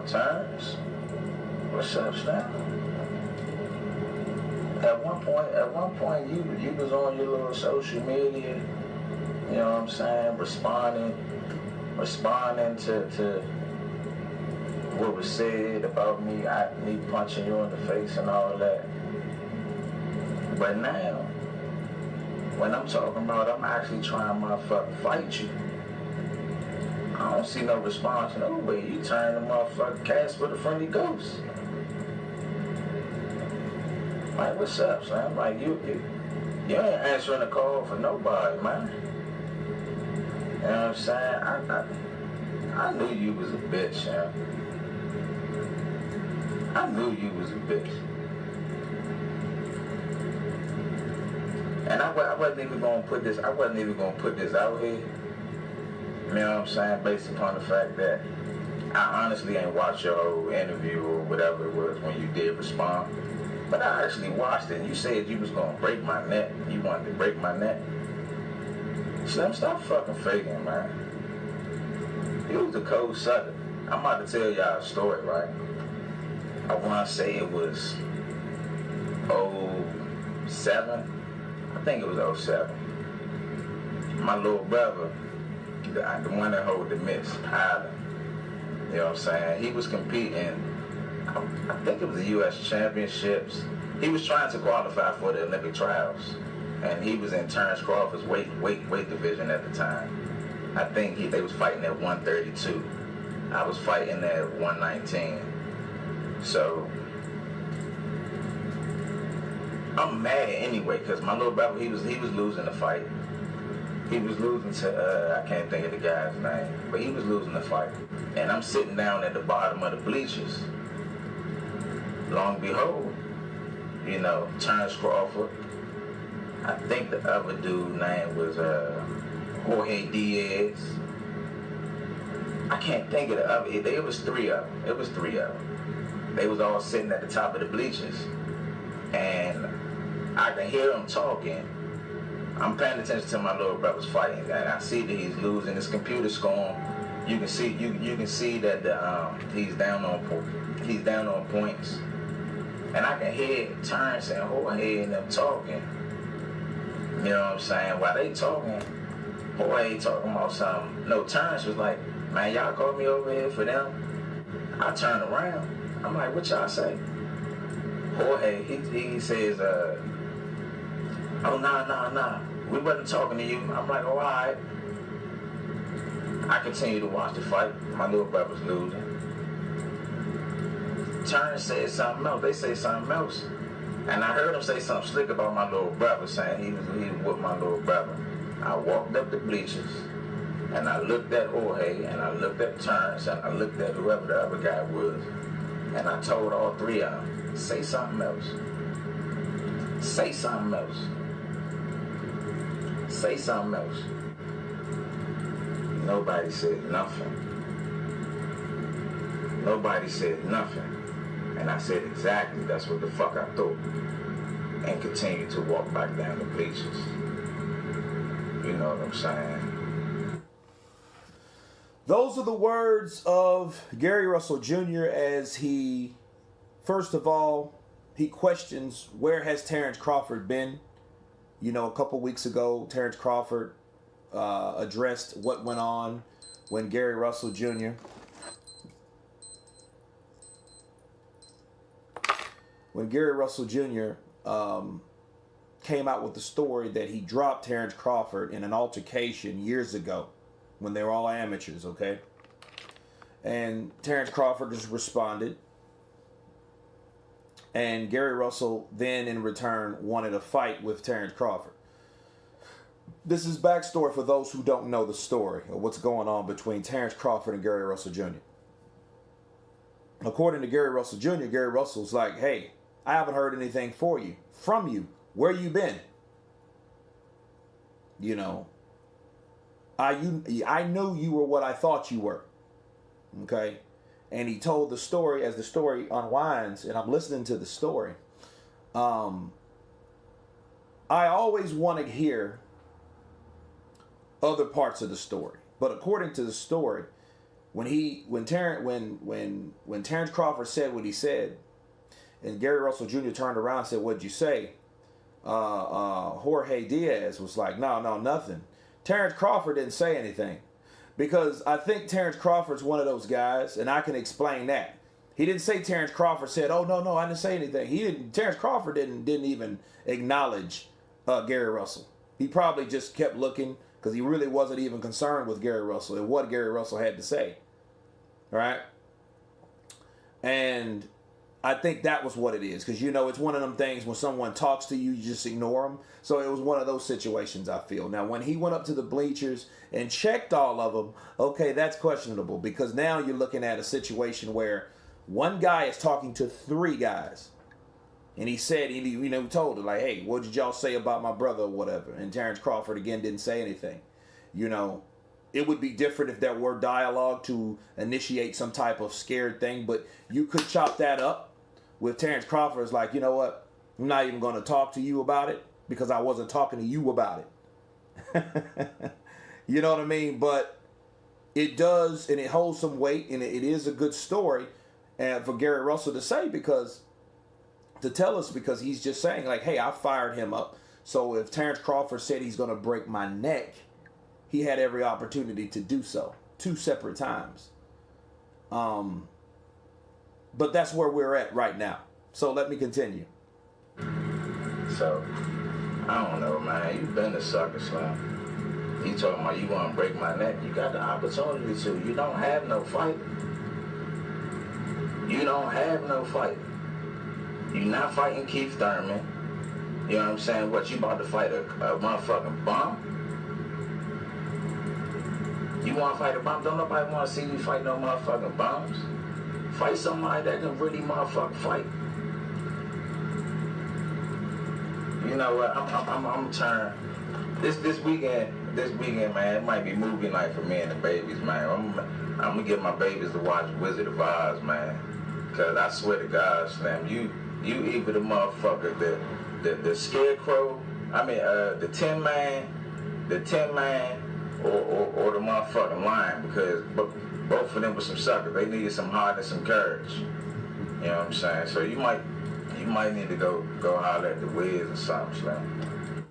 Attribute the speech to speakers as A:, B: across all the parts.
A: Terrence, what's up, Snap? At one point, you was on your little social media, you know what I'm saying, responding to what was said about me punching you in the face and all that. But now, when I'm talking about I'm actually trying to motherfucking fight you, I don't see no response no way. You turn the motherfucking Casper to friendly ghost. Like, what's up, son? Like, you ain't answering the call for nobody, man. You know what I'm saying? I knew you was a bitch, man. I knew you was a bitch. And I wasn't even gonna put this out here. You know what I'm saying? Based upon the fact that I honestly ain't watched your whole interview or whatever it was when you did respond. But I actually watched it. You said you was gonna break my neck. You wanted to break my neck. Slim, stop fucking faking, man. You was a cold sucker. I'm about to tell y'all a story, right? I want to say it was 07. I think it was 07. My little brother, the one that hold the Miss Island, you know what I'm saying? He was competing, I think it was the U.S. Championships. He was trying to qualify for the Olympic trials, and he was in Terrence Crawford's weight division at the time. I think they was fighting at 132. I was fighting at 119. So I'm mad anyway because my little brother, he was losing the fight. He was losing to I can't think of the guy's name, but he was losing the fight. And I'm sitting down at the bottom of the bleachers. Long and behold, you know, Terrence Crawford. I think the other dude's name was Jorge Diaz. I can't think of the other. It was three of them. They was all sitting at the top of the bleachers, and I can hear them talking. I'm paying attention to my little brother's fighting, and I see that he's losing. His computer's going. You can see that he's down on points, and I can hear Terrence and Jorge and them talking. You know what I'm saying? While they talking, Jorge talking about something. No, Terrence was like, "Man, y'all called me over here for them." I turn around. I'm like, "What y'all say?" Jorge, he says, "Oh, nah. We wasn't talking to you." I'm like, "Oh, all right." I continue to watch the fight. My little brother's losing. Terrence said something else. They say something else. And I heard him say something slick about my little brother, saying he was with my little brother. I walked up the bleachers, and I looked at Jorge, and I looked at Terrence, and I looked at whoever the other guy was, and I told all three of them, say something else. Say something else. Say something else. Nobody said nothing. Nobody said nothing. And I said, exactly, that's what the fuck I thought. And continued to walk back down the bleachers. You know what I'm saying?
B: Those are the words of Gary Russell Jr. as he, first of all, he questions where has Terrence Crawford been. You know, a couple weeks ago, Terrence Crawford addressed what went on when Gary Russell Jr. Came out with the story that he dropped Terrence Crawford in an altercation years ago when they were all amateurs, okay? And Terrence Crawford just responded. And Gary Russell then, in return, wanted a fight with Terrence Crawford. This is backstory for those who don't know the story of what's going on between Terrence Crawford and Gary Russell Jr. According to Gary Russell Jr., Gary Russell's like, "Hey, I haven't heard anything from you. Where you been? You know, I knew you were what I thought you were." Okay? And he told the story as the story unwinds, and I'm listening to the story. I always want to hear other parts of the story. But according to the story, when Terrence Crawford said what he said, and Gary Russell Jr. turned around and said, "What'd you say?" Jorge Diaz was like, "No, nothing." Terrence Crawford didn't say anything, because I think Terrence Crawford's one of those guys, and I can explain that. He didn't say Terrence Crawford said, "Oh no, I didn't say anything." He didn't. Terrence Crawford didn't even acknowledge Gary Russell. He probably just kept looking because he really wasn't even concerned with Gary Russell and what Gary Russell had to say, right? And I think that was what it is, because it's one of them things when someone talks to you, you just ignore them. So it was one of those situations, I feel. Now, when he went up to the bleachers and checked all of them, okay, that's questionable, because now you're looking at a situation where one guy is talking to three guys. And he said, he told it like, "Hey, what did y'all say about my brother," or whatever. And Terrence Crawford, again, didn't say anything. It would be different if there were dialogue to initiate some type of scared thing. But you could chop that up with Terrence Crawford. It's like, you know what? I'm not even going to talk to you about it because I wasn't talking to you about it. You know what I mean? But it does, and it holds some weight, and it is a good story for Gary Russell to say, because he's just saying like, "Hey, I fired him up." So if Terrence Crawford said he's going to break my neck, he had every opportunity to do so 2 separate times. But that's where we're at right now. So let me continue.
A: So, I don't know, man. You've been a sucker, Slim. You talking about you want to break my neck? You got the opportunity to. You don't have no fight. You don't have no fight. You're not fighting Keith Thurman. You know what I'm saying? What, you about to fight a motherfucking bum? You want to fight a bum? Don't nobody want to see you fight no motherfucking bums. Fight somebody that can really motherfucking fight. You know what? I'm turn. This weekend, man, it might be movie night for me and the babies, man. I'm gonna get my babies to watch Wizard of Oz, man. Cause I swear to God, Slim, you either the motherfucker, the scarecrow, the Tin Man, or the motherfucking lion, because both of them were some suckers. They needed some heart and some courage. You know what I'm saying? So you might need to go holler at the Wiz or something, Slim.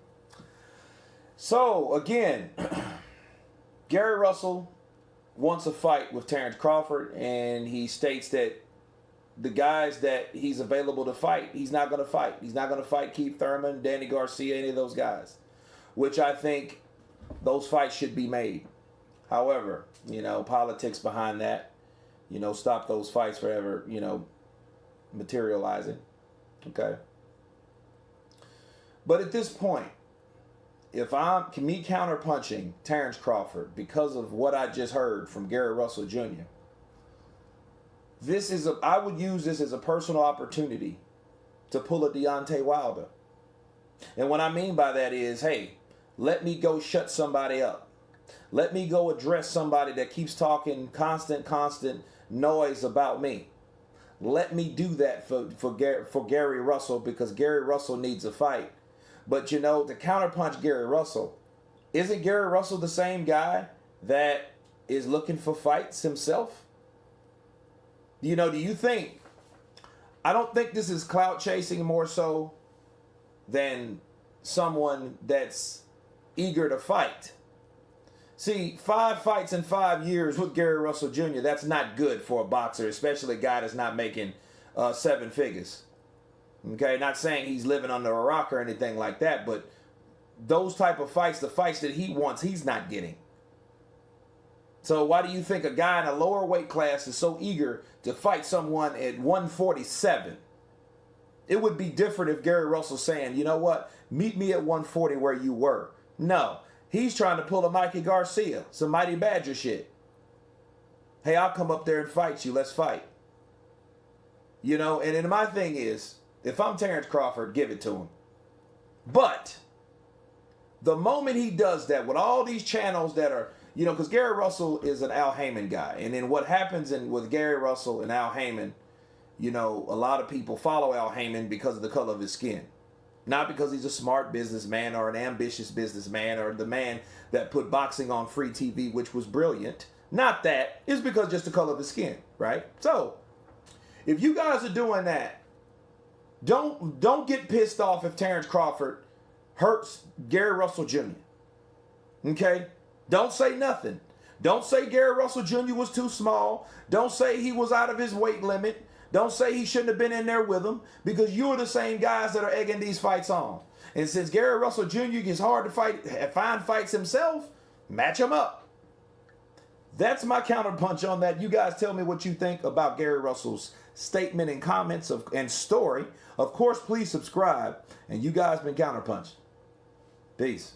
B: So again, Gary Russell wants a fight with Terrence Crawford, and he states that the guys that he's available to fight, he's not going to fight. He's not going to fight Keith Thurman, Danny Garcia, any of those guys, which I think those fights should be made. However, politics behind that, stop those fights forever, materializing. Okay. But at this point, if I'm me counterpunching Terrence Crawford because of what I just heard from Gary Russell Jr., I would use this as a personal opportunity to pull a Deontay Wilder. And what I mean by that is, hey, let me go shut somebody up. Let me go address somebody that keeps talking constant noise about me. Let me do that for Gary Russell, because Gary Russell needs a fight. But to counterpunch Gary Russell, isn't Gary Russell the same guy that is looking for fights himself? Do you think, I don't think this is clout chasing more so than someone that's eager to fight. See, 5 fights in 5 years with Gary Russell Jr., that's not good for a boxer, especially a guy that's not making 7 figures. Okay, not saying he's living under a rock or anything like that, but those type of fights, the fights that he wants, he's not getting. So why do you think a guy in a lower weight class is so eager to fight someone at 147? It would be different if Gary Russell's saying, you know what, meet me at 140 where you were. No, he's trying to pull a Mikey Garcia, some Mighty Badger shit. Hey, I'll come up there and fight you. Let's fight. And then my thing is, if I'm Terrence Crawford, give it to him. But the moment he does that with all these channels that are, because Gary Russell is an Al Heyman guy. And then what happens with Gary Russell and Al Heyman, a lot of people follow Al Heyman because of the color of his skin. Not because he's a smart businessman or an ambitious businessman or the man that put boxing on free TV, which was brilliant. Not that. It's because just the color of the skin, right? So, if you guys are doing that, don't get pissed off if Terrence Crawford hurts Gary Russell Jr. Okay? Don't say nothing. Don't say Gary Russell Jr. was too small. Don't say he was out of his weight limit. Don't say he shouldn't have been in there with him, because you are the same guys that are egging these fights on. And since Gary Russell Jr. gets hard to find fights himself, match him up. That's my counterpunch on that. You guys tell me what you think about Gary Russell's statement and comments and story. Of course, please subscribe. And you guys been Counterpunch. Peace.